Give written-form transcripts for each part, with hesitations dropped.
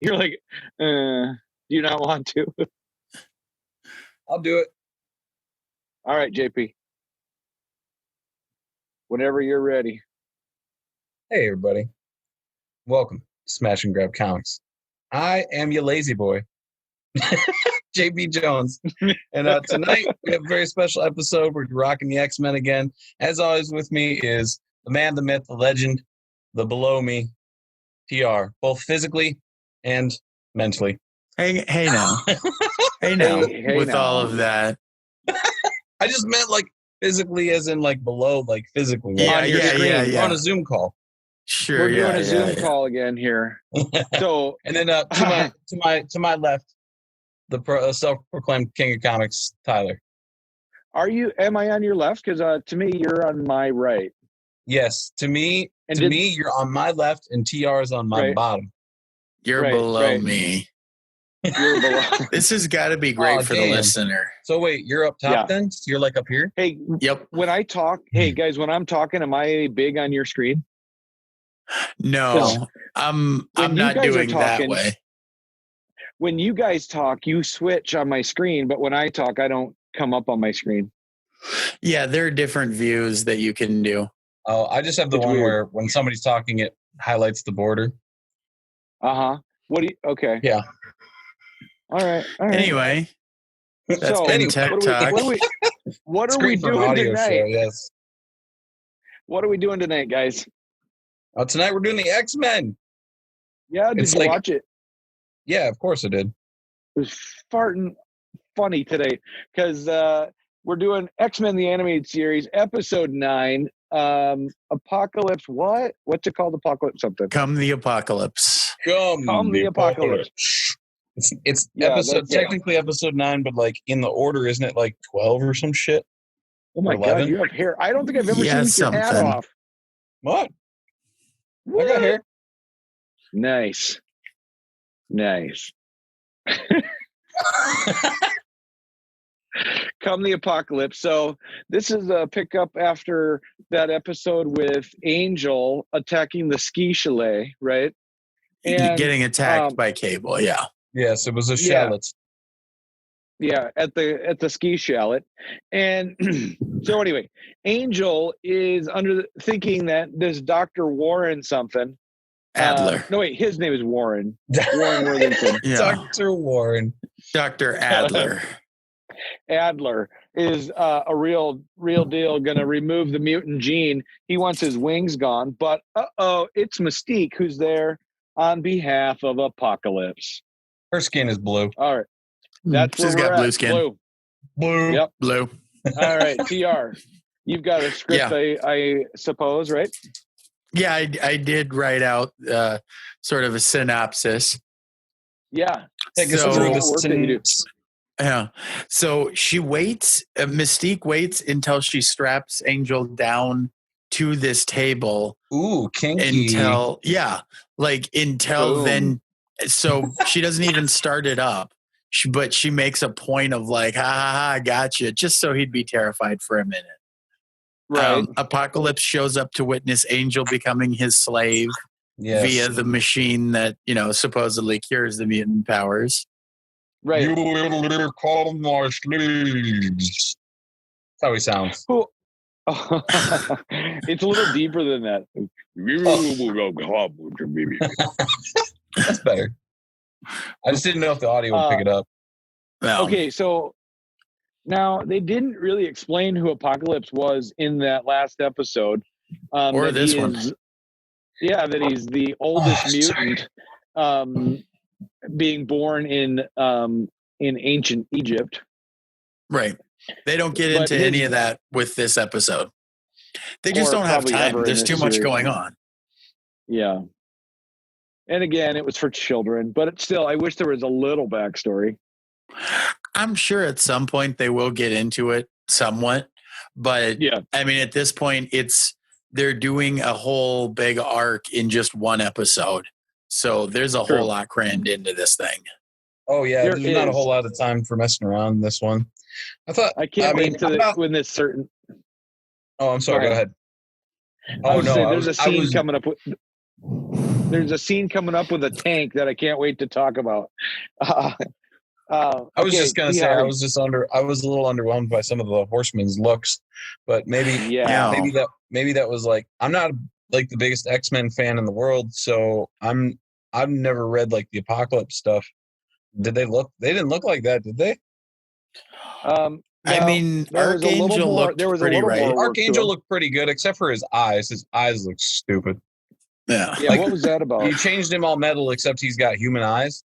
You're like, do you not want to? I'll do it. All right, JP. Whenever you're ready. Hey, everybody. Welcome to Smash and Grab Comics. I am your lazy boy, JP Jones. And tonight we have a very special episode. We're rocking the X-Men again. As always, with me is the man, the myth, the legend, the below me, TR, both physically and mentally. Hey now. Hey now. Hey with now. all of that. I just meant like physically as in like below, like physically. Like Yeah, on your yeah, screen. yeah, We're yeah. on a Zoom call. Sure, We're yeah, doing a yeah, Zoom yeah. call again here. So, And then to my left, the self-proclaimed king of comics, Tyler. am I on your left? Because to me, you're on my right. Yes, to me, And you're on my left, and TR is on my Right. bottom. You're Right, below right. me. You're below. This has got to be great for the damn. listener. So wait, you're up top Yeah. then? So you're like up here? Hey, Yep. when I talk, hey guys, when I'm talking, am I big on your screen? No, I'm when you not guys are doing that talking- way. When you guys talk, you switch on my screen, but when I talk, I don't come up on my screen. Yeah, there are different views that you can do. Oh, I just have the It's one weird. where when somebody's talking, it highlights the border. What do you? Okay. Yeah. All right. Anyway, that's So, been Tech Talk. What It's are we great for an doing audio tonight? show, yes. What are we doing tonight, guys? Tonight we're doing the X-Men. Yeah, did It's you like- watch it? Yeah, of course I did. It was farting funny today because we're doing X-Men the Animated Series, Episode 9, Apocalypse. What's it called? Apocalypse something. Come the apocalypse. Come the Apocalypse. It's Yeah, episode that's it. technically episode 9, but like in the order, isn't it like 12 or some shit? Oh my 11? God, you have hair. I don't think I've ever Yeah, seen you take your hat something. off. What? I got hair. Nice. Come the Apocalypse. So this is a pickup after that episode with Angel attacking the ski chalet, right? And Getting attacked by Cable, yeah. Yes, it was a Yeah. shallot. yeah, at the ski chalet. And so anyway, Angel is thinking that this Dr. Warren something. Adler. No, wait, his name is Warren. Warren Worthington. Yeah. Dr. Warren. Dr. Adler. Adler is a real deal, going to remove the mutant gene. He wants his wings gone, but it's Mystique who's there on behalf of Apocalypse. Her skin is blue. All right, that's She's where we're got blue at. skin. Blue. Yep. Blue. All right, TR, you've got a script, Yeah. I suppose, right? Yeah, I did write out sort of a synopsis. Yeah. Take us So- through the Work that you do. synopsis. Yeah. So she waits, Mystique waits until she straps Angel down to this table Ooh, kinky. until Boom. then. So she doesn't even start it up, but she makes a point of like, ha ha ha, I gotcha, just so he'd be terrified for a minute. Right. Apocalypse shows up to witness Angel becoming his slave Yes. via the machine that, supposedly cures the mutant powers. Right. You little call my sleeves. That's how he sounds. Cool. It's a little deeper than that. That's better. I just didn't know if the audio would pick it up. Well, Okay, so now they didn't really explain who Apocalypse was in that last episode. Or that this he one. That he's the oldest mutant, being born in ancient Egypt. right. They don't get But into any of that with this episode. They just Or don't have probably time. ever in There's this too much series. going on. Yeah. And again, it was for children, but it's still, I wish there was a little backstory. I'm sure at some point they will get into it somewhat, but Yeah. I mean, at this point, they're doing a whole big arc in just one episode. So there's a True. whole lot crammed into this thing. Oh, yeah. There There's not a is. whole lot of time for messing around in this one. I can't wait when this certain. Oh, I'm sorry. Go ahead. I Oh, was no. saying, there's a scene coming up with. There's a scene coming up with a tank that I can't wait to talk about. I was just gonna say I Harvey. was a little underwhelmed by some of the Horsemen's looks, but maybe that was like, I'm not like the biggest X-Men fan in the world, so I've never read like the Apocalypse stuff. They didn't look like that, did they? I mean, Archangel looked pretty right. Archangel looked pretty good, except for his eyes. His eyes look stupid. Yeah. Yeah, like, what was that about? You changed him all metal, except he's got human eyes.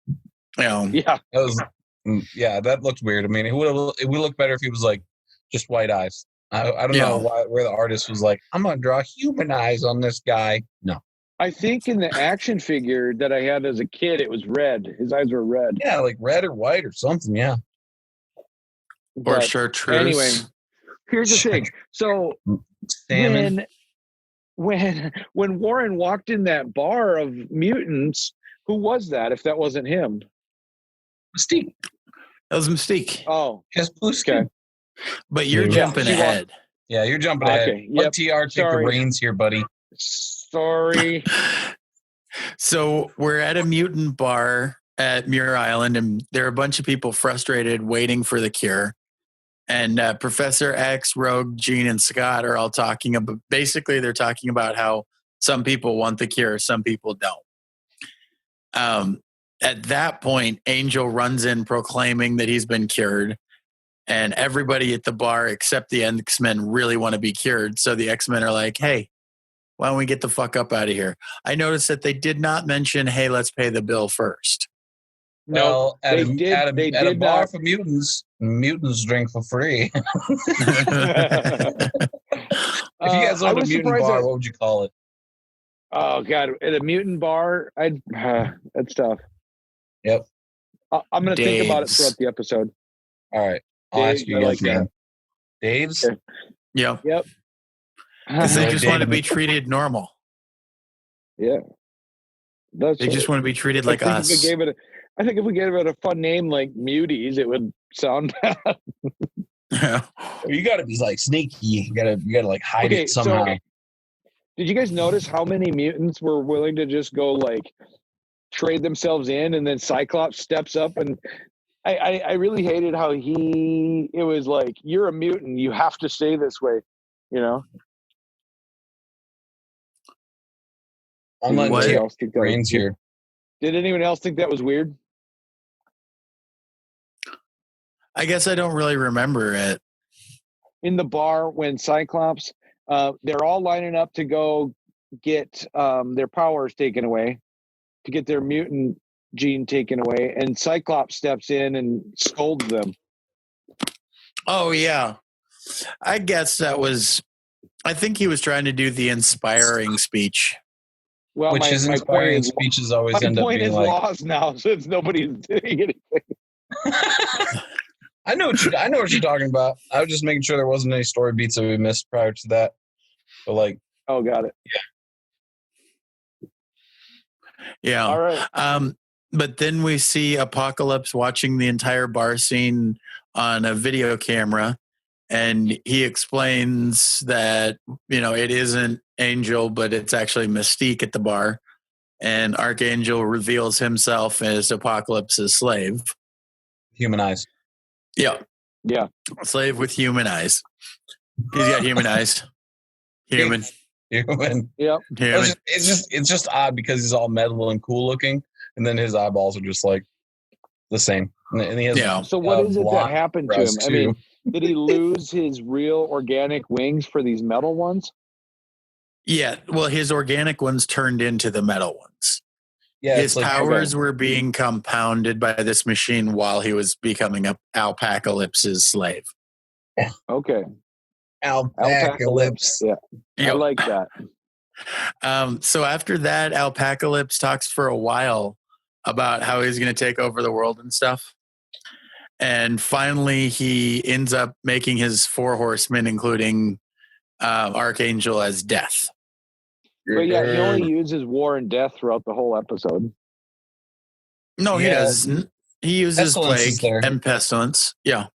Yeah. That looked weird. I mean, it would look better if he was like just white eyes. I don't know where the artist was like, I'm gonna draw human eyes on this guy. No. I think in the action figure that I had as a kid, it was red. His eyes were red. Yeah, like red or white or something. Yeah. Or chartreuse. Anyway, here's the thing. So salmon. When Warren walked in that bar of mutants, who was that? If that wasn't him, Mystique. That was Mystique. Oh, yes, blue skin. But you're jumping ahead. Yeah, you're jumping ahead. Yep. Let TR take the reins here, buddy. Sorry. So we're at a mutant bar at Muir Island, and there are a bunch of people frustrated waiting for the cure. And Professor X, Rogue, Jean, and Scott are all talking about, basically they're talking about how some people want the cure, some people don't. At that point, Angel runs in proclaiming that he's been cured. And everybody at the bar except the X-Men really want to be cured. So the X-Men are like, hey, why don't we get the fuck up out of here? I noticed that they did not mention, hey, let's pay the bill first. Well, at a bar for mutants drink for free. If you guys owned a mutant bar, what would you call it? Oh, God. At a mutant bar, that's tough. Yep. I'm going to think about it throughout the episode. All right. I'll ask you guys again. Dave's? Okay. Yep. Because they just want to be treated normal. Yeah. They just want to be treated like us. I think if we gave it a fun name like Muties, it would sound bad. Yeah. You got to be like sneaky. You got to like hide it somehow. So, did you guys notice how many mutants were willing to just go like trade themselves in, and then Cyclops steps up? And I really hated how it was like, you're a mutant, you have to stay this way, you know? I'm letting else think brains here. Did anyone else think that was weird? I guess I don't really remember it. In the bar when Cyclops, they're all lining up to go get their powers taken away, to get their mutant gene taken away, and Cyclops steps in and scolds them. Oh, yeah. I guess I think he was trying to do the inspiring speech. Well, his inspiring speeches always end up being like... My point is lost now, since nobody's doing anything. I know what you're talking about. I was just making sure there wasn't any story beats that we missed prior to that. But like... Oh, got it. Yeah. All right. But then we see Apocalypse watching the entire bar scene on a video camera, and he explains that, it isn't Angel, but it's actually Mystique at the bar. And Archangel reveals himself as Apocalypse's slave. Human eyes. Yeah. Yeah. Slave with human eyes. He's got human eyes. Human. Yep. Human. It's just odd because he's all metal and cool looking, and then his eyeballs are just like the same. And he has So what is it that happened to him? Too. I mean, did he lose his real organic wings for these metal ones? Yeah. Well, his organic ones turned into the metal ones. Yeah, his powers were being compounded by this machine while he was becoming Alpacalypse's slave. Okay. Alpacalypse. Yeah. Yep. I like that. So after that, Alpacalypse talks for a while about how he's going to take over the world and stuff. And finally, he ends up making his 4 horsemen, including Archangel, as Death. But yeah, he only uses war and death throughout the whole episode. No, he doesn't. He uses plague and pestilence. Yeah.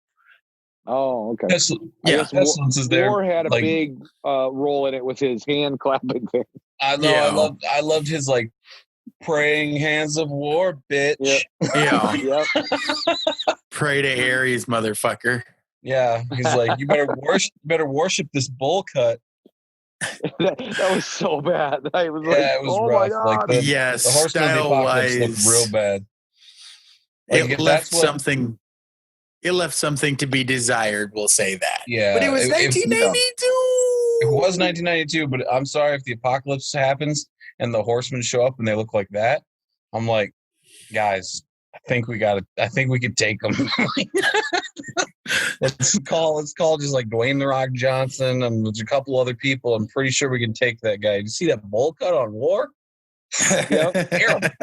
Oh, okay. Pestilence is there. War had a big role in it with his hand clapping thing. I know. Yeah. I loved his Praying hands of war, bitch. Yeah. Yep. Pray to Ares, motherfucker. Yeah, he's like, you better worship this bowl cut. that was so bad. I was like, Yeah, it was oh rough. my Like god. Yeah, the Horseman of the Apocalypse looked real style-wise, bad. Like it if left that's what, something. It left something to be desired. We'll say that. yeah, But it was if 1992. it was 1992, but I'm sorry if the apocalypse happens and the Horsemen show up and they look like that. I'm like, guys, I think we could take them. Let's call just like Dwayne "The Rock" Johnson and there's a couple other people. I'm pretty sure we can take that guy. You see that bowl cut on War? Yep.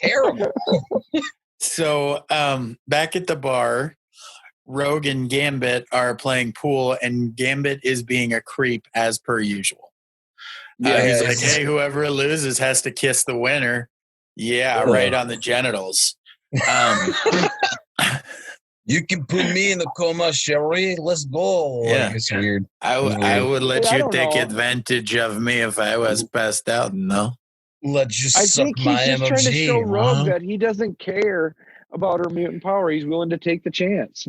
Terrible. So back at the bar, Rogue and Gambit are playing pool, and Gambit is being a creep as per usual. He's like, hey, whoever loses has to kiss the winner. Yeah, right on the genitals. You can put me in the coma, Sherry. Let's go. Yeah. Like, it's weird. I would let Hey, I you don't take know. advantage of me if I was passed out, no? Let you I suck think my he's just energy. trying to show Rogue huh? that he doesn't care about her mutant power. He's willing to take the chance.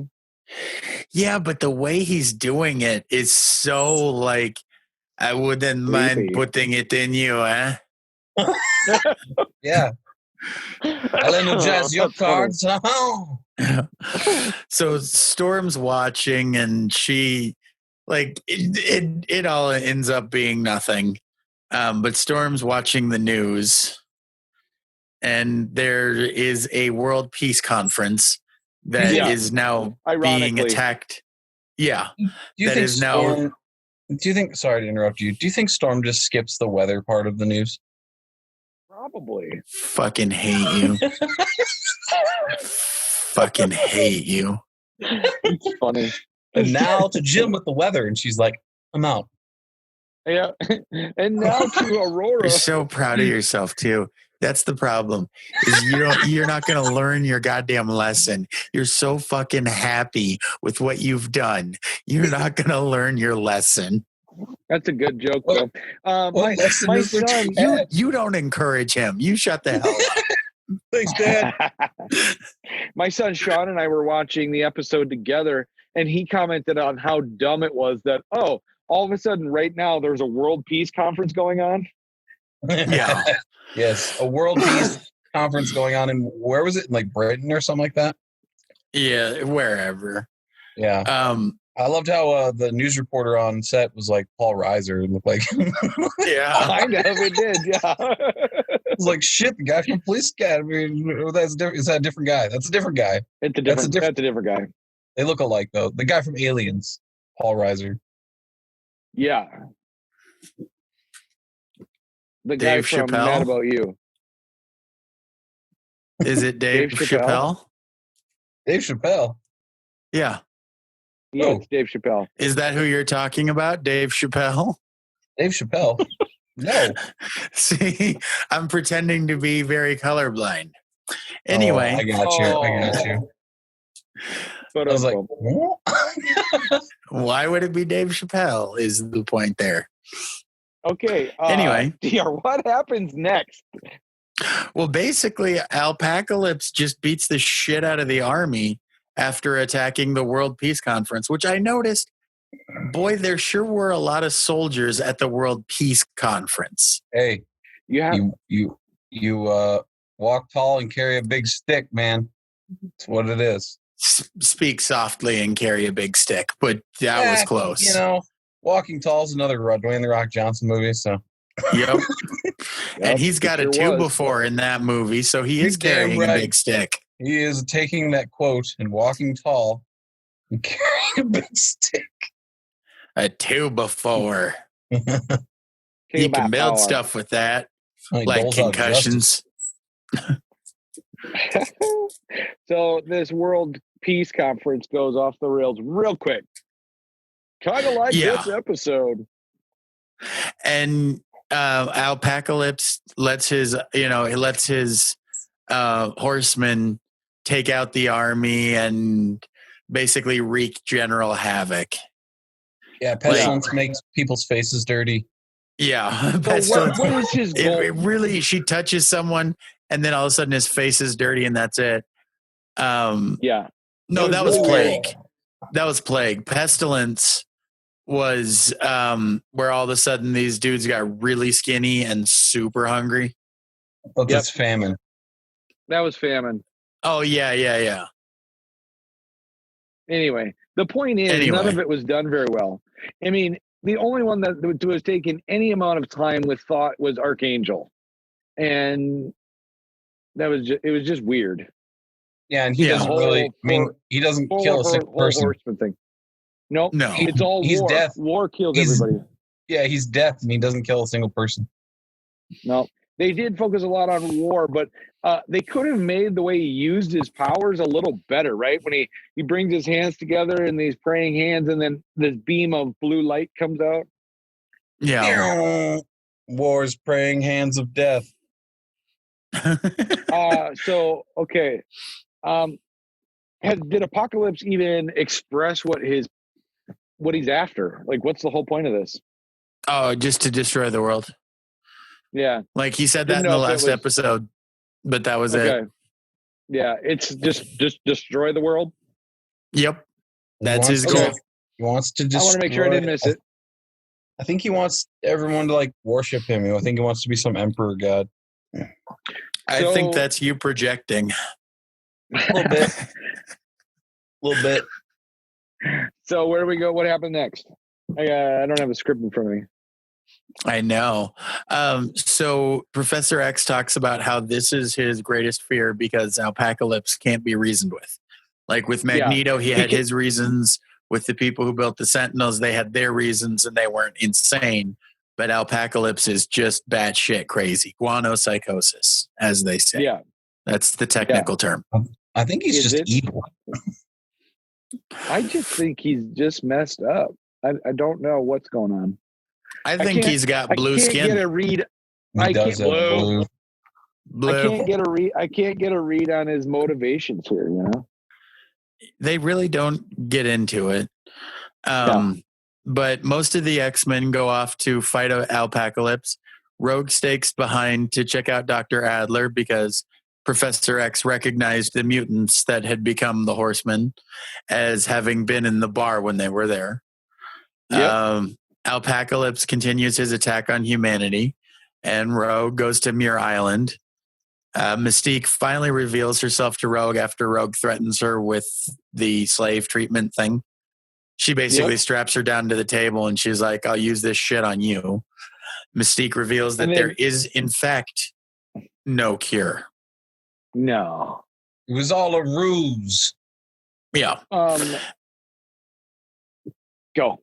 Yeah, but the way he's doing it is so like, I wouldn't mind Creepy. putting it in you, eh? Yeah. I'll energize your That's funny. cards. So Storm's watching, and she like it all ends up being nothing. But Storm's watching the news, and there is a World Peace Conference that Yeah. is now Ironically. being attacked. Yeah, Do you that think is now. Storm? Do you think? Sorry to interrupt you. Do you think Storm just skips the weather part of the news? Probably. Fucking hate you. Fucking hate you. It's funny. And now to Jim with the weather, and she's like, "I'm out." Yeah. And now to Aurora. You're so proud of yourself too. That's the problem. Is you're not going to learn your goddamn lesson. You're so fucking happy with what you've done. You're not going to learn your lesson. That's a good joke, though. What lesson my is there to son, add? You don't encourage him. You shut the hell up. Thanks, Dad. my son Sean and I were watching the episode together, and he commented on how dumb it was that, oh, all of a sudden right now there's a world peace conference going on. Yeah. Yes, a world peace conference going on in where was it? In like Britain or something like that? Yeah, wherever. Yeah. I loved how the news reporter on set was like Paul Reiser. It looked like Yeah. Kind of, it did, yeah. it was like shit. The guy from Police Academy. Is that a different guy? That's a different guy. That's a different guy. They look alike though. The guy from Aliens, Paul Reiser. Yeah. The Dave guy from Chappelle? Mad About You. Is it Dave Dave Chappelle? Chappelle? Dave Chappelle. Yeah. Yeah, Oh. it's Dave Chappelle. Is that who you're talking about? Dave Chappelle? Dave Chappelle. No. See, I'm pretending to be very colorblind. Anyway. I got you. But I was like, what? Why would it be Dave Chappelle is the point there. okay. Anyway. DR, what happens next? Well, basically, Alpacalypse just beats the shit out of the army after attacking the World Peace Conference, which I noticed, boy, there sure were a lot of soldiers at the World Peace Conference. Hey, You walk tall and carry a big stick, man. That's what it is. Speak softly and carry a big stick, but that was close. You know, Walking Tall is another Dwayne "The Rock" Johnson movie, so. Yep. Yep, And he's got sure a 2 was. before in that movie, so he You're is damn carrying right. a big stick. He is taking that quote and walking tall and carrying a big stick. A 2 before. King You of can build power. stuff with that, He like doles out concussions. So this World Peace Conference goes off the rails real quick. Kind of like Yeah. this episode. And Alpacalypse lets his horsemen take out the army and basically wreak general havoc. Yeah, pestilence makes people's faces dirty. Yeah. So Pestilence. what is his goal? It really, she touches someone and then all of a sudden his face is dirty and that's it. Yeah. No, It was that was really weird. plague. That was plague. Pestilence was where all of a sudden these dudes got really skinny and super hungry. But Yep. it's famine. That was famine. Oh, yeah. Anyway, the point is none of it was done very well. I mean, the only one that was taking any amount of time with thought was Archangel. And that was just, it was just weird. Yeah, and he doesn't really, he doesn't kill a single person. Horseman thing. Nope. No. It's all he's war. Death. War kills everybody. Yeah, he's death and he doesn't kill a single person. No. They did focus a lot on war, but they could have made the way he used his powers a little better, right? When he brings his hands together in these praying hands and then this beam of blue light comes out. Yeah. War's praying hands of death. So, okay. Did Apocalypse even express what he's after? Like, what's the whole point of this? Oh, just to destroy the world. Yeah. Like he said that in the last episode, but that was it. Yeah. It's just destroy the world. Yep. That's his goal. He wants to destroy. I want to make sure I didn't miss it. I think he wants everyone to like worship him. I think he wants to be some emperor god. I think that's you projecting. A little bit. A little bit. So where do we go? What happened next? I don't have a script in front of me. I know. So Professor X talks about how this is his greatest fear because Alpacalypse can't be reasoned with. Like with Magneto, he had his reasons. With the people who built the Sentinels, they had their reasons and they weren't insane. But Alpacalypse is just batshit crazy. Guano psychosis, as they say. Yeah. That's the technical term. I think he's just evil. I just think he's just messed up. I don't know what's going on. I think he's got blue skin. I can't get a read. He does have blue. I can't get a read on his motivations here, you know? They really don't get into it. But most of the X-Men go off to fight Alpacalypse. Rogue stakes behind to check out Dr. Adler because Professor X recognized the mutants that had become the Horsemen as having been in the bar when they were there. Yep. Alpacalypse continues his attack on humanity, and Rogue goes to Muir Island. Mystique finally reveals herself to Rogue after Rogue threatens her with the slave treatment thing. She basically straps her down to the table and she's like, I'll use this shit on you. Mystique reveals that there is, in fact, no cure. No. It was all a ruse. Yeah. Go.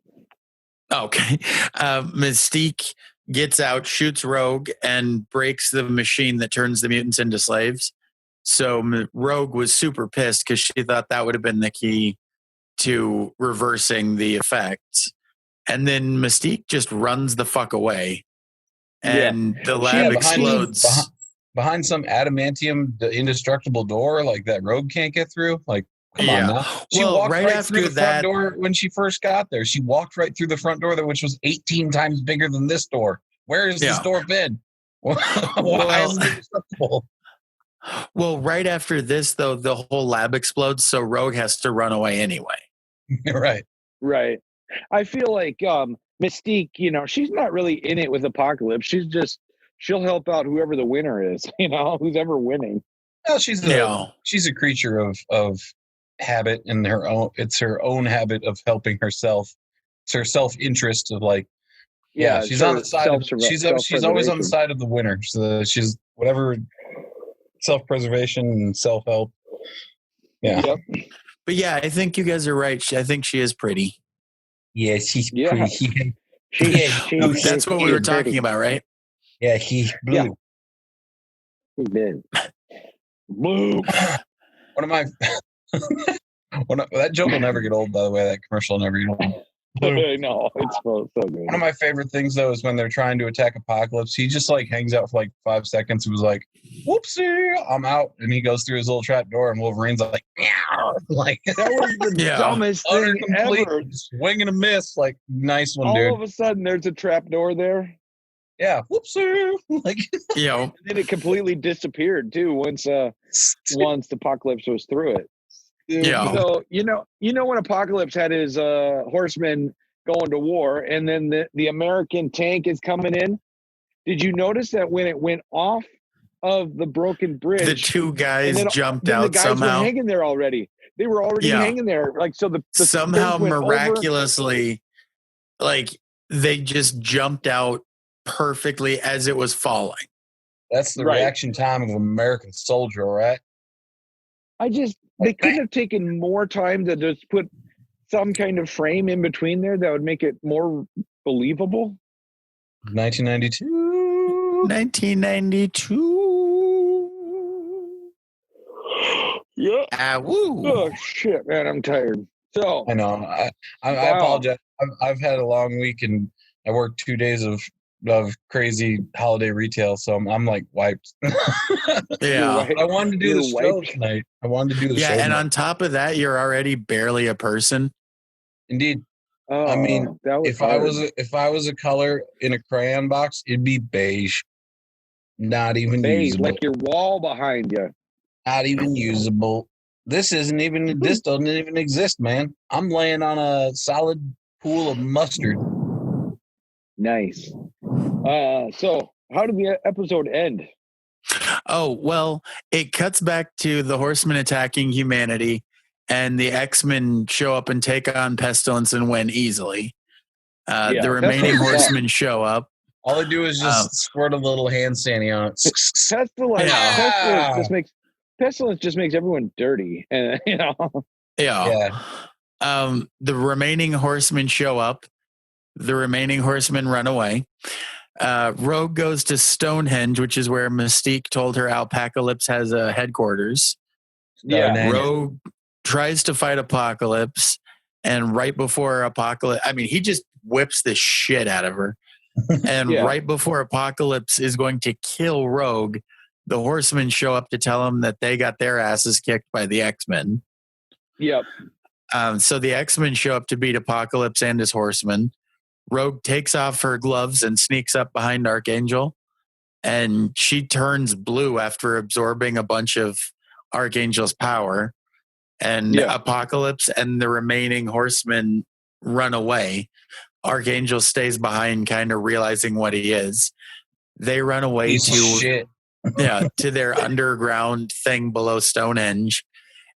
Okay. Mystique gets out, shoots Rogue, and breaks the machine that turns the mutants into slaves. So Rogue was super pissed because she thought that would have been the key to reversing the effects. And then Mystique just runs the fuck away. And the lab explodes. Behind some adamantium indestructible door like that Rogue can't get through. Like, come on now. She walked right through the front door when she first got there. She walked right through the front door, which was 18 times bigger than this door. Where has this door been? Why is it indestructible? Well, right after this, though, the whole lab explodes, so Rogue has to run away anyway. Right. I feel like Mystique, she's not really in it with Apocalypse. She'll help out whoever the winner is, who's ever winning. Well, she's a creature of habit and her own. It's her own habit of helping herself. It's her self-interest of like, she's on the side of she's always on the side of the winner. So she's whatever self-preservation and self-help. Yeah. Yep. But yeah, I think you guys are right. I think she is pretty. Yeah, she's pretty. That's what we were talking about, right? Yeah, he's blue. Yeah. He's big. Blue. One of my that joke will never get old, by the way. That commercial will never get old. No, it's so good. One of my favorite things though is when they're trying to attack Apocalypse. He just like hangs out for like 5 seconds. He was like, "Whoopsie, I'm out," and he goes through his little trap door, and Wolverine's like, "Meow!" Like that was the dumbest thing ever. Swing and a miss, like nice one, dude. All of a sudden, there's a trap door there. Yeah, whoopsie. Like, You know, And then it completely disappeared too once the apocalypse was through it. Yeah. So when Apocalypse had his horsemen going to war, and then the American tank is coming in. Did you notice that when it went off of the broken bridge, the two and guys jumped then the out guys were somehow. hanging there already? They were already Yeah. hanging there. Like, so the Somehow things went over. miraculously, like they just jumped out perfectly as it was falling. That's the Right. reaction time of an American soldier, all right? They couldn't have taken more time to just put some kind of frame in between there that would make it more believable. 1992. 1992. Yeah. Ah, woo. Oh shit, man, I'm tired. So I know. I apologize. I've had a long week and I worked 2 days of crazy holiday retail, so I'm like wiped. Yeah. I wanted to do You're the show wiped. tonight. I wanted to do the Yeah, show. and tonight. on top of that, you're already barely a person. Indeed. Oh, I mean, that was if I was a color in a crayon box, it'd be beige. Not even beige, usable. like your wall behind you. Not even usable. This doesn't even exist, man. I'm laying on a solid pool of mustard. Nice. So how did the episode end? Oh, well, it cuts back to the Horsemen attacking humanity, and the X-Men show up and take on Pestilence and win easily. The remaining Horsemen show up. All I do is just squirt a little hand sanitizer on it. Pestilence just makes everyone dirty, and Yeah. The remaining Horsemen show up. The remaining Horsemen run away. Rogue goes to Stonehenge, which is where Mystique told her Alpacalypse has a headquarters. Yeah. Rogue tries to fight Apocalypse, and right before Apocalypse, he just whips the shit out of her. And right before Apocalypse is going to kill Rogue, the Horsemen show up to tell him that they got their asses kicked by the X-Men. Yep. So the X-Men show up to beat Apocalypse and his Horsemen. Rogue takes off her gloves and sneaks up behind Archangel, and she turns blue after absorbing a bunch of Archangel's power. And Apocalypse and the remaining Horsemen run away. Archangel stays behind, kind of realizing what he is. They run away to their underground thing below Stonehenge,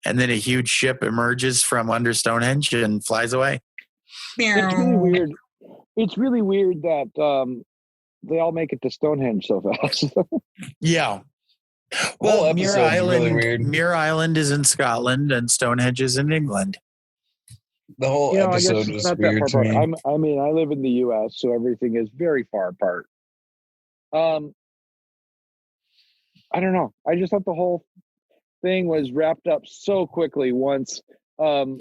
and then a huge ship emerges from under Stonehenge and flies away. It's really weird. It's really weird that they all make it to Stonehenge so fast. Yeah. Well, Muir Island, really weird. Muir Island is in Scotland and Stonehenge is in England. The whole episode was weird to me. I live in the U.S., so everything is very far apart. I don't know. I just thought the whole thing was wrapped up so quickly once the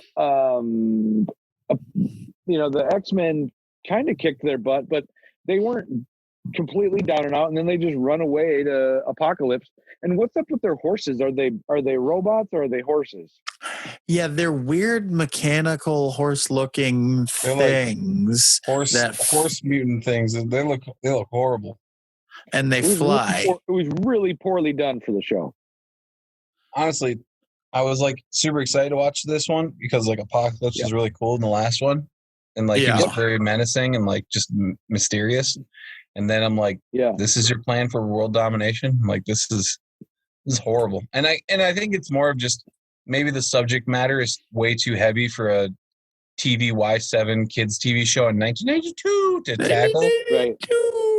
X-Men kind of kicked their butt, but they weren't completely down and out, and then they just run away to Apocalypse. And what's up with their horses? Are they robots or are they horses? Yeah, they're weird mechanical horse-looking things. Like horse mutant things. They look horrible. And they fly. It was really poorly done for the show. Honestly, I was like super excited to watch this one because like Apocalypse was really cool in the last one. And like he was very menacing and like just mysterious. And then I'm like, this is your plan for world domination? I'm like, this is horrible. And I think it's more of just maybe the subject matter is way too heavy for a TV Y7 kids TV show in 1992 to tackle. Right.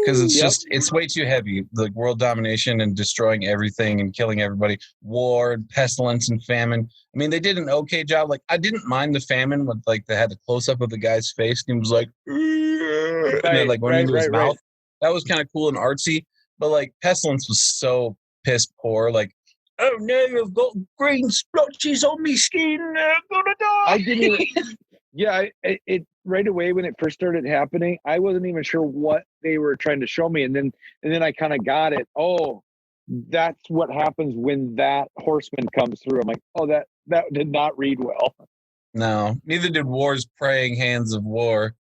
Because it's it's way too heavy. Like world domination and destroying everything and killing everybody. War and pestilence and famine. I mean, they did an okay job. Like, I didn't mind the famine with like they had the close up of the guy's face and he was like, and then, like went into his mouth. That was kind of cool and artsy. But like pestilence was so piss poor. Like, oh no, I've got green splotches on my skin. I'm gonna die. I didn't even. It right away when it first started happening, I wasn't even sure what they were trying to show me, and then I kind of got it. Oh, that's what happens when that horseman comes through. I'm like, oh, that did not read well. No, neither did War's praying hands of war.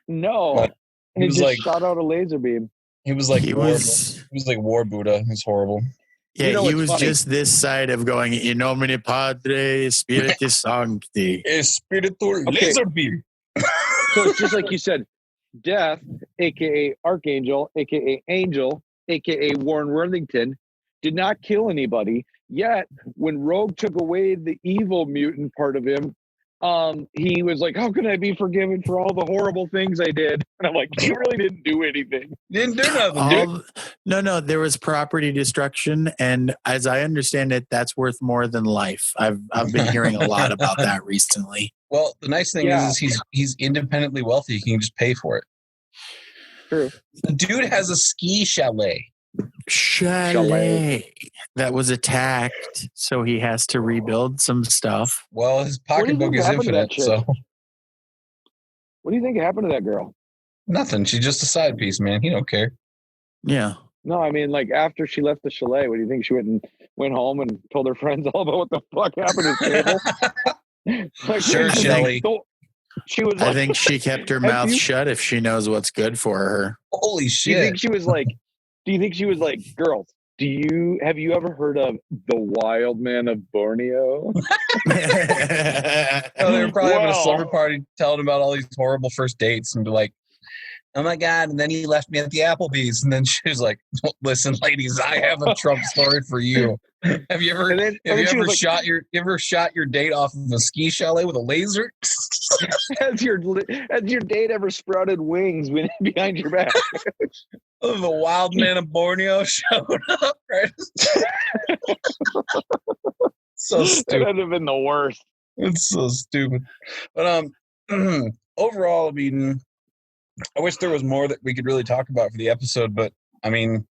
No, but he was just like, shot out a laser beam. He was like He war. was- He was like war Buddha. He's horrible. Yeah, You know he what's was funny? just this side of going, in nomine Padre, Spiritus Sancti. Espiritu Okay. laser beam. So it's just like you said, Death, aka Archangel, aka Angel, aka Warren Worthington, did not kill anybody. Yet when Rogue took away the evil mutant part of him, he was like, "How can I be forgiven for all the horrible things I did?" And I'm like, "You really didn't do anything." Didn't do nothing, dude. No, there was property destruction, and as I understand it, that's worth more than life. I've been hearing a lot about that recently. Well, the nice thing Yeah. is he's independently wealthy. He can just pay for it. True. The dude has a ski chalet. Chalet that was attacked, so he has to rebuild some stuff. Well, his What do you pocketbook think is happened to that infinite, chick? so What do you think happened to that girl? nothing. She's just a side piece, man. He don't care. Yeah. No, I mean, like after she left the chalet, what do you think? She went home and told her friends all about what the fuck happened to the table. Like, Sure, Shelley. She was. I like, think she kept her Have mouth you- shut if she knows what's good for her. Holy Do you shit. think she was like? Do you think she was like, girls? Have you ever heard of the Wild Man of Borneo? Oh, they were probably having a Well- slumber party telling about all these horrible first dates and be like, oh my God. And then he left me at the Applebee's. And then she was like, listen, ladies, I have a Trump story for you. Have you ever, And then have you she ever was like, shot your date off of a ski chalet with a laser? has your date ever sprouted wings behind your back? The wild man of Borneo showed up, right? So That stupid. would have been the worst. It's so stupid. But overall, I mean, I wish there was more that we could really talk about for the episode, but I mean, It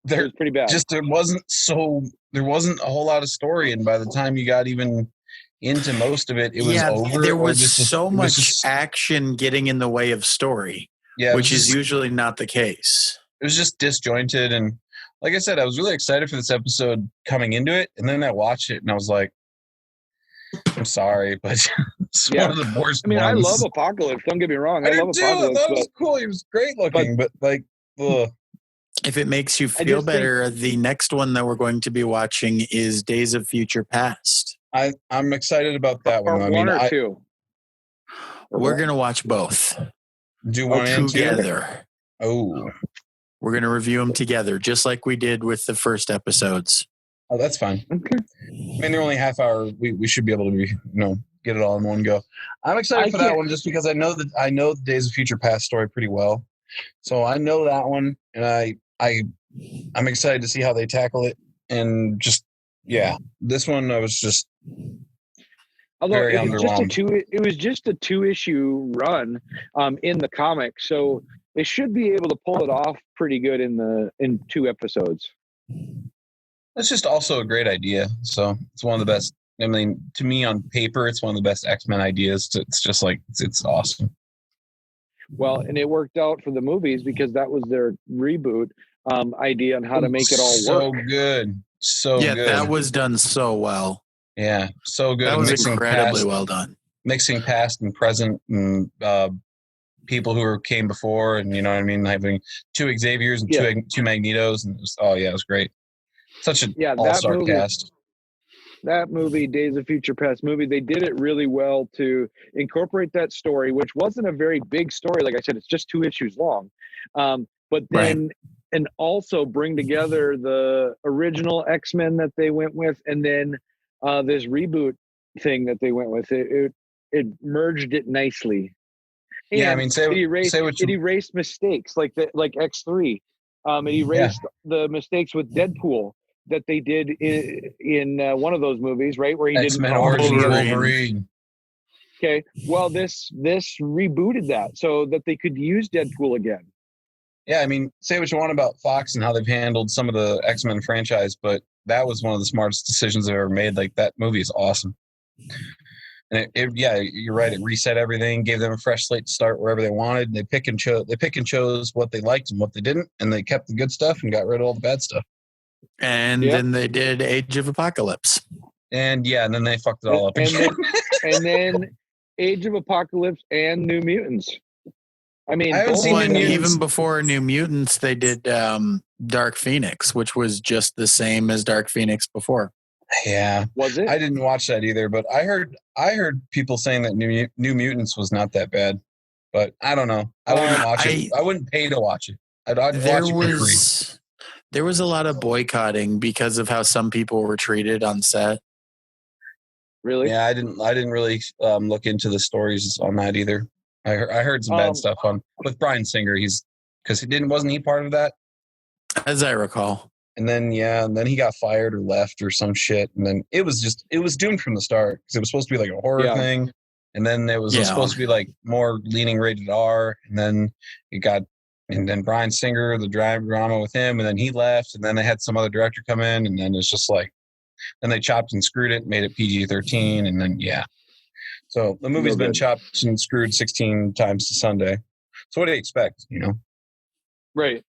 there was pretty bad. there wasn't a whole lot of story, and by the time you got even into most of it, it was over. There or was just so it was much just- action getting in the way of story, yeah, it which was is just- usually not the case. it was just disjointed. And like I said, I was really excited for this episode coming into it, and then I watched it and I was like, I'm sorry, but it's Yeah. one of the worst I mean, ones. I love Apocalypse. Don't get me wrong. I I love do too. I Apocalypse. thought it But was cool. He was great looking, but like, ugh. If it makes you I feel just think- better, the next one that we're going to be watching is Days of Future Past. I'm excited about that one. or I one mean, or I two. Or We're one. going to watch both do one and two. together. Oh, We're going to review them together, just like we did with the first episodes. oh, that's fine. Okay. I mean, they're only half hour. We should be able to get it all in one go. I'm excited I for that can't- one just because I know the Days of Future Past story pretty well, so I know that one, and I'm excited to see how they tackle it. And just this one I was just Although very it was just a 2-issue run in the comic, so they should be able to pull it off pretty good in 2 episodes. It's just also a great idea. So it's one of the best. I mean, to me, on paper, it's one of the best X-Men ideas. It's just like it's awesome. Well, and it worked out for the movies because that was their reboot idea on how to make it all so work. good, so Yeah, good. that was done so well. Yeah, so good. That was Mixing incredibly well done. mixing past and present, and people who came before, and you know what I mean, having 2 Xaviers and Yeah. two Magnetos, and it was great. Such an Yeah, that all-star movie- cast. That movie, Days of Future Past movie, they did it really well to incorporate that story, which wasn't a very big story. Like I said, it's just 2 issues long. But then, and also bring together the original X-Men that they went with, and then this reboot thing that they went with. It merged it nicely. Yeah, I And mean, it erased mistakes like X3. It erased the mistakes with Deadpool that they did in one of those movies, right? Where he X-Men didn't. Origins Wolverine. Wolverine. Okay. Well, this rebooted that so that they could use Deadpool again. Yeah, I mean, say what you want about Fox and how they've handled some of the X-Men franchise, but that was one of the smartest decisions they've ever made. Like, that movie is awesome. And you're right. It reset everything, gave them a fresh slate to start wherever they wanted. And they pick and chose what they liked and what they didn't, and they kept the good stuff and got rid of all the bad stuff. And then they did Age of Apocalypse. And then they fucked it all up. And then Age of Apocalypse and New Mutants. I mean, I haven't both seen of New them- Mutants. even before New Mutants, they did Dark Phoenix, which was just the same as Dark Phoenix before. Yeah, Was it? I didn't watch that either, but I heard people saying that New Mutants was not that bad, but I don't know. I wouldn't watch it. I wouldn't pay to watch it. I'd watch it for free. There was a lot of boycotting because of how some people were treated on set. Really? Yeah, I didn't really look into the stories on that either. I heard some bad stuff with Bryan Singer. Wasn't he part of that? As I recall. And then he got fired or left or some shit. And then it was doomed from the start because it was supposed to be like a horror thing. And then it was supposed to be like more leaning rated R. And then Bryan Singer, the drama with him, and then he left. And then they had some other director come in, and then it's just like, then they chopped and screwed it, made it PG-13, and then So the movie's been chopped and screwed 16 times to Sunday. So what do you expect? Right.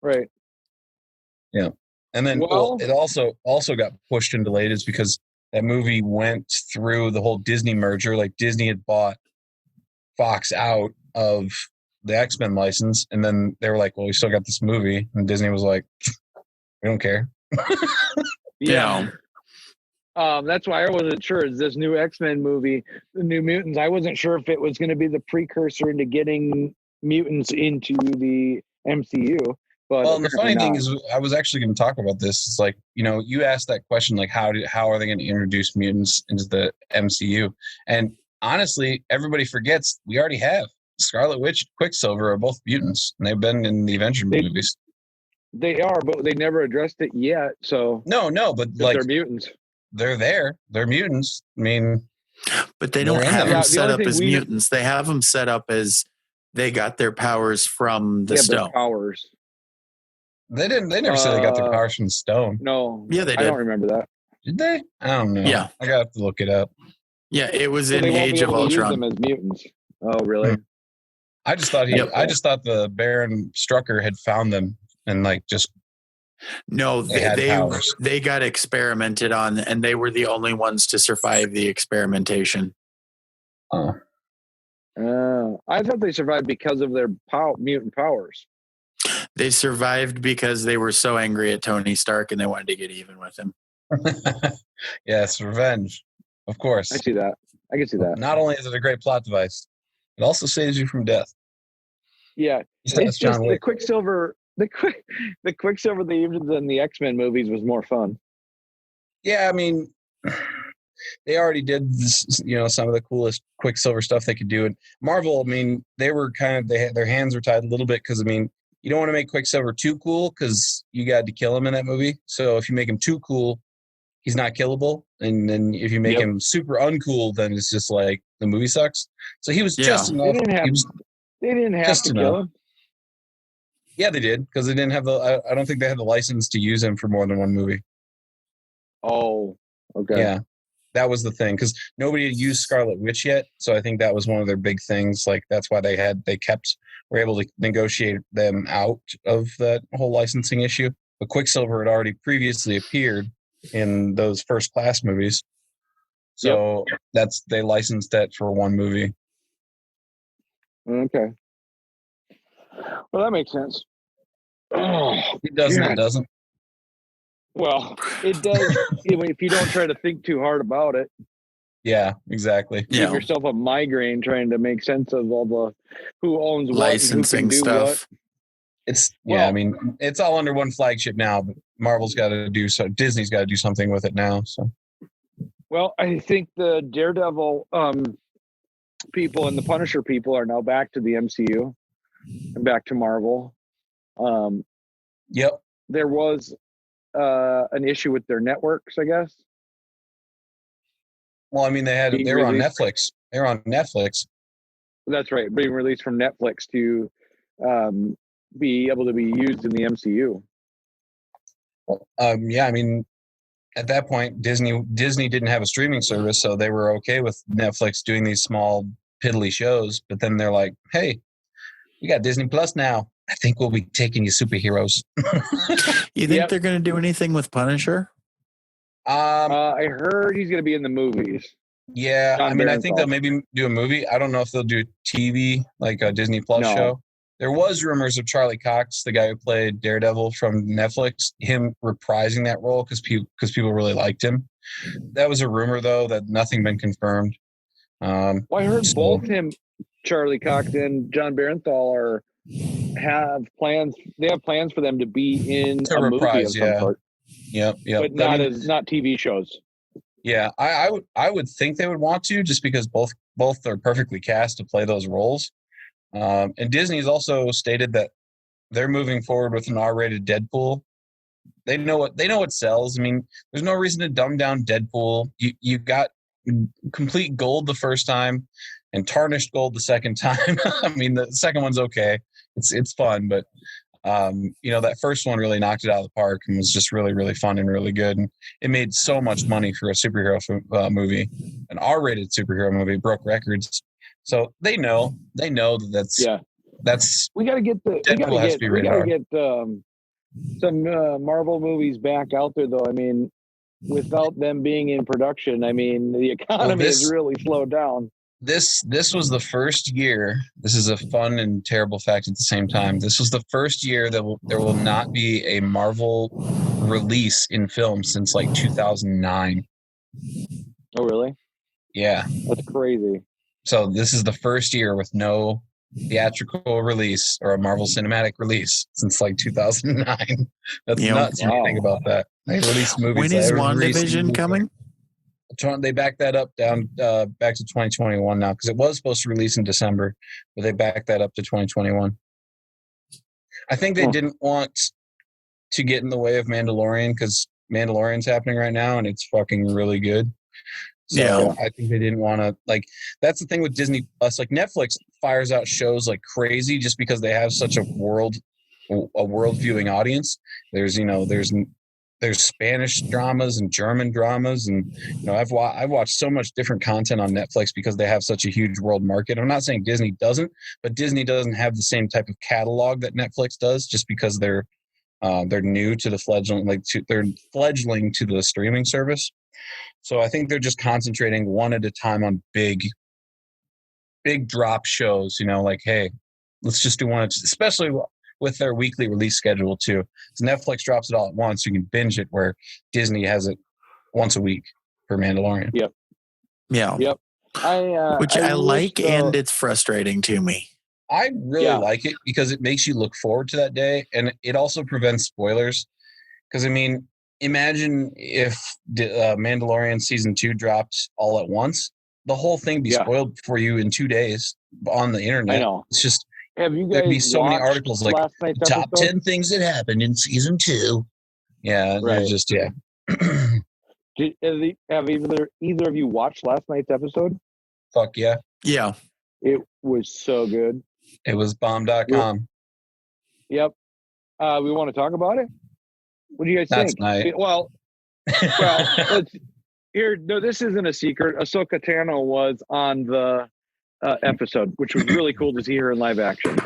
Yeah. And then it also got pushed and delayed is because that movie went through the whole Disney merger. Like Disney had bought Fox out of the X-Men license, and then they were like, well, we still got this movie. And Disney was like, we don't care. Yeah. That's why I wasn't sure. Is this new X-Men movie, the New Mutants? I wasn't sure if it was going to be the precursor into getting mutants into the MCU. But well, and the funny thing is, I was actually going to talk about this. It's like, you asked that question, like, how are they going to introduce mutants into the MCU? And honestly, everybody forgets we already have Scarlet Witch, Quicksilver are both mutants, and they've been in the Avengers movies. They are, but they never addressed it yet. So no, but like they're mutants. They're there. They're mutants. I mean, but they don't have them set up as mutants. They have them set up as they got their powers from the stone. Powers. They never said they got their powers from the stone. No. Yeah, they did. I don't remember that. Did they? I don't know. Yeah. I got to look it up. Yeah, it was in Age of Ultron. Use them as mutants. Oh, really? I just thought the Baron Strucker had found them and like just. No, they got experimented on, and they were the only ones to survive the experimentation. Oh. I thought they survived because of their mutant powers. They survived because they were so angry at Tony Stark and they wanted to get even with him. Yes, revenge. Of course. I see that. I can see that. Not only is it a great plot device, it also saves you from death. Yeah. It's just the Quicksilver. The Quicksilver they used in the X-Men movies was more fun. Yeah, I mean, they already did this, some of the coolest Quicksilver stuff they could do. And Marvel, I mean, they were their hands were tied a little bit because, I mean, you don't want to make Quicksilver too cool because you got to kill him in that movie. So if you make him too cool, he's not killable. And then if you make him super uncool, then it's just like the movie sucks. So he was just enough. They didn't have to kill him. Yeah, they did because they didn't have I don't think they had the license to use him for more than one movie. Oh, okay. Yeah, that was the thing because nobody had used Scarlet Witch yet, so I think that was one of their big things. Like that's why were able to negotiate them out of that whole licensing issue. But Quicksilver had already previously appeared in those First Class movies, so they licensed that for one movie. Okay. Well, that makes sense. Oh, it doesn't. It doesn't. Well, it does if you don't try to think too hard about it. Yeah, exactly. Give yourself a migraine trying to make sense of all the who owns licensing what and who can do stuff. What. I mean, it's all under one flagship now, but Marvel's got to do so. Disney's got to do something with it now. So, well, I think the Daredevil people and the Punisher people are now back to the MCU and back to Marvel. Yep. There was an issue with their networks, I guess. Well, I mean, they were on Netflix. They were on Netflix. That's right, being released from Netflix to be able to be used in the MCU. Yeah, I mean, at that point, Disney didn't have a streaming service, so they were okay with Netflix doing these small, piddly shows. But then they're like, "Hey, we got Disney Plus now. I think we'll be taking you superheroes." You think they're going to do anything with Punisher? I heard he's going to be in the movies. Yeah, I mean, I think they'll maybe do a movie. I don't know if they'll do TV, like a Disney Plus show. There was rumors of Charlie Cox, the guy who played Daredevil from Netflix, him reprising that role because people really liked him. That was a rumor, though, that nothing been confirmed. Well, I heard both him, Charlie Cox, and John Barenthal have plans. They have plans for them to be in To a movie reprise, of some sort. Yep. But not TV shows. Yeah, I would think they would want to, just because both are perfectly cast to play those roles. And Disney's also stated that they're moving forward with an R-rated Deadpool. They know what sells. I mean, there's no reason to dumb down Deadpool. You got complete gold the first time and tarnished gold the second time. I mean, the second one's okay. It's fun, but that first one really knocked it out of the park and was just really, really fun and really good. And it made so much money for a superhero movie, an R-rated superhero movie, broke records. So they know that's we got to get some Marvel movies back out there, though. I mean, without them being in production, I mean, the economy has really slowed down. This was the first year. This is a fun and terrible fact at the same time. This was the first year that there will not be a Marvel release in film since like 2009. Oh, really? Yeah. That's crazy. So this is the first year with no theatrical release or a Marvel cinematic release since like 2009. That's nuts when you think about that. They release movies. When is WandaVision coming? They backed that up down back to 2021 now, because it was supposed to release in December, but they backed that up to 2021. I think they didn't want to get in the way of Mandalorian, because Mandalorian's happening right now and it's fucking really good. So I think they didn't want to, like, that's the thing with Disney Plus. Like, Netflix fires out shows like crazy just because they have such a world viewing audience. There's Spanish dramas and German dramas, and I've watched so much different content on Netflix because they have such a huge world market. I'm not saying Disney doesn't, but Disney doesn't have the same type of catalog that Netflix does, just because they're new to the they're fledgling to the streaming service. So I think they're just concentrating one at a time on big drop shows. Like, hey, let's just do one, especially with their weekly release schedule too. So Netflix drops it all at once. You can binge it, where Disney has it once a week for Mandalorian. Yep. Yeah. Yep. Which I like, and it's frustrating to me. I really like it because it makes you look forward to that day, and it also prevents spoilers. Because, I mean, imagine if Mandalorian Season 2 dropped all at once. The whole thing be spoiled for you in 2 days on the internet. I know. It's just, have you guys there'd be so many articles like top episode? 10 things that happened in Season 2. Yeah, right. Just, Have either of you watched last night's episode? Fuck yeah. Yeah. It was so good. It was bomb.com. Yep. We want to talk about it? What do you guys think? Night. Well, let's here. No, this isn't a secret. Ahsoka Tano was on the episode, which was really cool to see her in live action.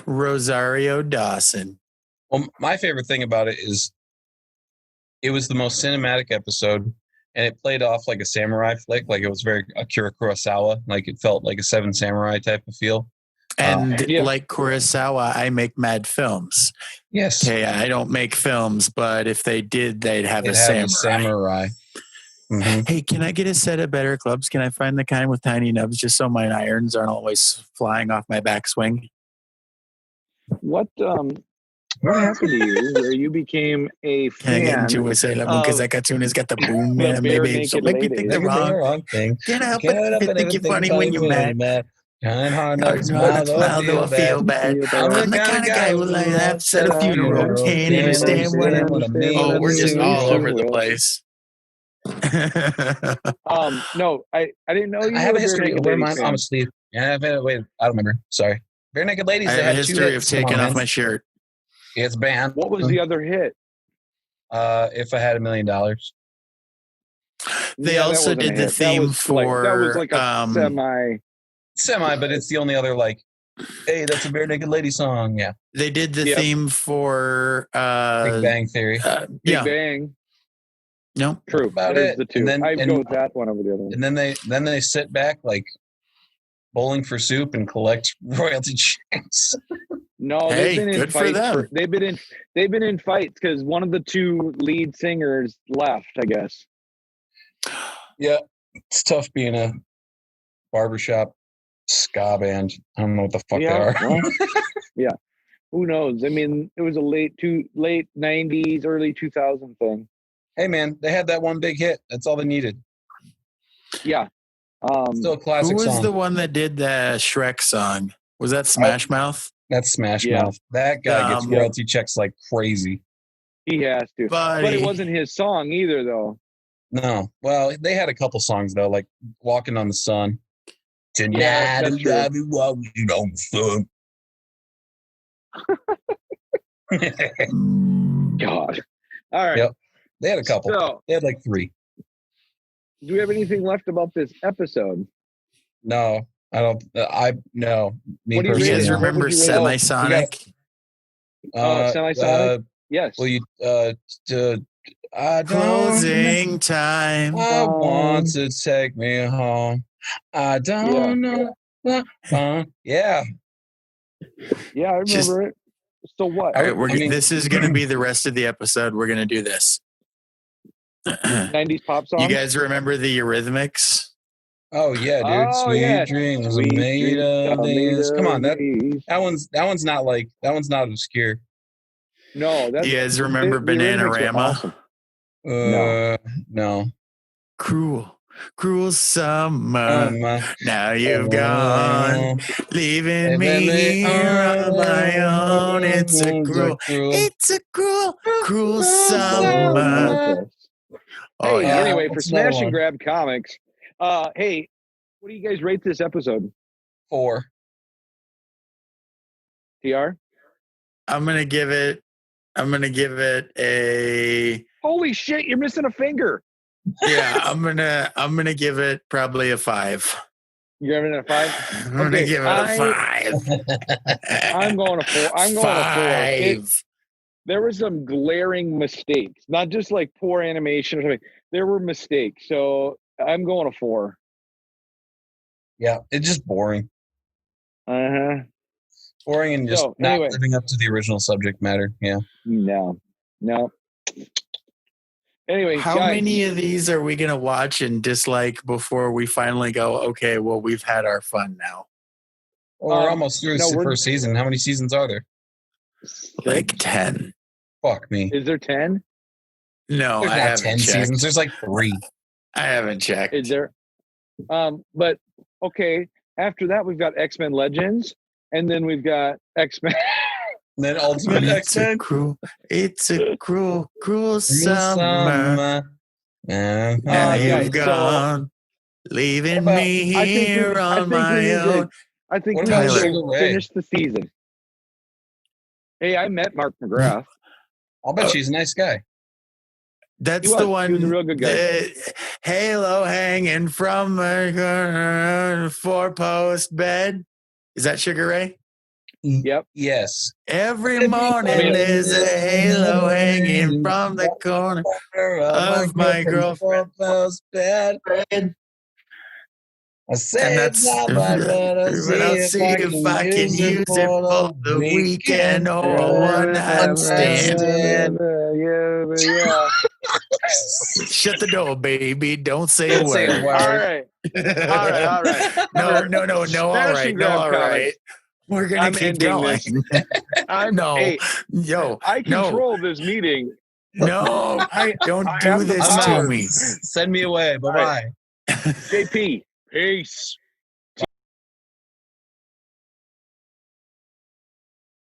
Rosario Dawson. Well, my favorite thing about it is it was the most cinematic episode, and it played off like a samurai flick. Like, it was very Akira Kurosawa. Like, it felt like a Seven Samurai type of feel. And like Kurosawa, I make mad films. Yes. Okay, I don't make films, but if they did, they'd have a samurai. Mm-hmm. Hey, can I get a set of better clubs? Can I find the kind with tiny nubs, just so my irons aren't always flying off my backswing? What happened to you where you became a fan? Can I get into a Sailor Moon because that cartoon has got the boom, man? Maybe so make me think the wrong thing. Can't help but think you're funny when you're mad. Kind hard not smile though I feel bad. I'm the kind of guy who like have set a funeral. Can't understand what I mean. Oh, we're just all over the place. No, I didn't know you. I have a history of wearing mine on my sleeve. Yeah, wait, I don't remember. Sorry. Bare Naked Ladies. I have a history of taking off my shirt. It's banned. What was the other hit? If I Had $1 million. They also did the theme for that was like a semi, but it's the only other like, hey, that's a Bare Naked Lady song. Yeah. They did the theme for Big Bang Theory. Big Bang. No. True. About There's it. the two. I go with that one over the other one. And then they sit back like Bowling for Soup and collect royalty checks. No, Hey, they've been in good for fights. them. They've been in fights because one of the two lead singers left, I guess. Yeah, it's tough being a barbershop ska band. I don't know what the fuck they are. Well, yeah. Who knows? I mean, it was a late 90s, early 2000 thing. Hey man, they had that one big hit. That's all they needed. Yeah. Still a classic Who was song. the one that did the Shrek song? Was that Smash Mouth? That's Smash Yeah. Mouth. That guy gets Yep. royalty checks like crazy. He has to. But Buddy. it wasn't his song either, though. No. Well, they had a couple songs though, like Walking on the Sun. Tonight, Yeah, that's true. I'll be walking on the sun. God. All right. Yep. They had a couple. So, They had like 3. do we have anything left about this episode? No, I don't. No. Me What do you You rate guys it? personally, What remember would you rate it? Semisonic? Semisonic? Yes. Will you? I don't. Closing time. I want to take me home. I don't know. Yeah. Yeah, I remember it. So what? All right, this is going to Mm-hmm. be the rest of the episode. We're going to do this. 90s pop song? You guys remember the Eurythmics? Oh yeah, dude. Oh, Sweet yeah. dreams Sweet made dreams of these. Come on, these. that one's not obscure. No, that's You guys remember the Eurythmics were No. Bananarama? No. Cruel summer. Now you've gone, leaving me here on my own. It's a cruel summer. Oh, Hey, yeah. anyway, for What's another Smash and one? Grab Comics, hey, what do you guys rate this episode? 4. TR? I'm gonna give it a Holy shit, you're missing a finger. yeah. I'm gonna give it probably a 5. You're giving it a 5? I'm gonna give it a 5. I'm going to 4. I'm going to 4. There were some glaring mistakes, not just like poor animation or something. There were mistakes. So I'm going to 4. Yeah, it's just boring. Uh-huh. Boring and just not living up to the original subject matter. Yeah. No. Anyway, how many of these are we going to watch and dislike before we finally go, okay, well, we've had our fun now? Well, we're almost through the first season. How many seasons are there? Like 10. Fuck me. Is there 10? No, There's I not haven't 10 checked. seasons. There's like 3. I haven't checked. Is there? But okay, after that we've got X-Men Legends, and then we've got X-Men. And then Ultimate X-Men. It's a cruel summer. Now you've gone, leaving me here on my own. I think we Tyler should finish the season. Hey, I met Mark McGrath. I'll bet she's a nice guy. That's the one. He was a real good guy. Halo hanging from the 4-post bed. Is that Sugar Ray? Yep. Yes. Every morning there's a halo hanging from the corner of my girlfriend's bed. I said, but I'll see if I can use it for the weekend or one night stand. Yeah. Shut the door, baby. Don't say a word. All right. No, all right. We're going to keep going. I control this meeting. No, don't do this to me. Send me away. Bye-bye. JP, peace.